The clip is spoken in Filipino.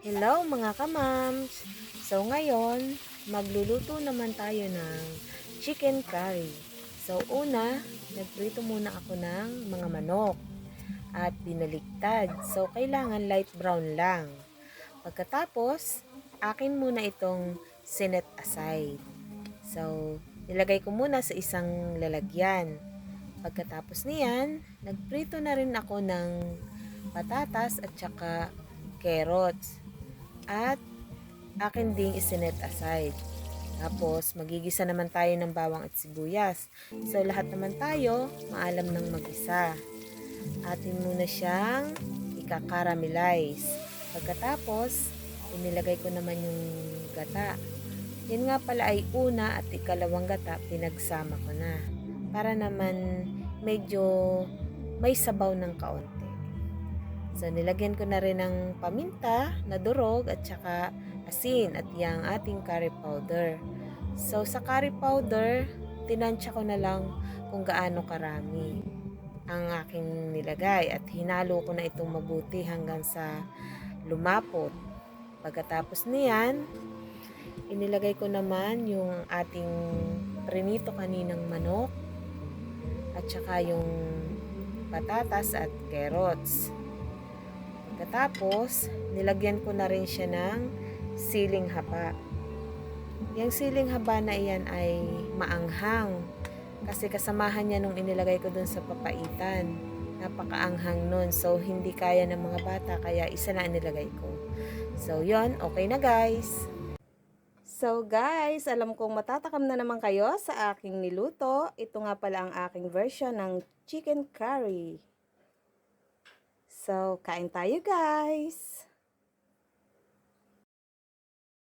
Hello mga kamams! So ngayon, magluluto naman tayo ng chicken curry. So una, nagprito muna ako ng mga manok at binaliktad. So kailangan light brown lang. Pagkatapos, akin muna itong sinet aside. So nilagay ko muna sa isang lalagyan. Pagkatapos niyan, nagprito na rin ako ng patatas at saka carrots. At akin ding isinet aside. Tapos, magigisa naman tayo ng bawang at sibuyas. So, lahat naman tayo maalam ng magisa. Atin muna siyang ika-caramelize. Pagkatapos, inilagay ko naman yung gata. Yan nga pala ay una at ikalawang gata, pinagsama ko na. Para naman medyo may sabaw ng kaunti. So, nilagyan ko na rin ng paminta na durog at saka asin at yung ating curry powder. So, sa curry powder, tinansya ko na lang kung gaano karami ang aking nilagay at hinalo ko na itong mabuti hanggang sa lumapot. Pagkatapos niyan, inilagay ko naman yung ating prinito kaninang manok at saka yung patatas at carrots. Pagkatapos, nilagyan ko na rin siya ng siling haba. Yung siling haba na iyan ay maanghang kasi kasamahan niya nung inilagay ko dun sa papaitan. Napakaanghang nun. So, hindi kaya ng mga bata kaya isa na inilagay ko. So, yon, okay na guys. So guys, alam kong matatakam na naman kayo sa aking niluto. Ito nga pala ang aking version ng chicken curry. So, kain tayo guys!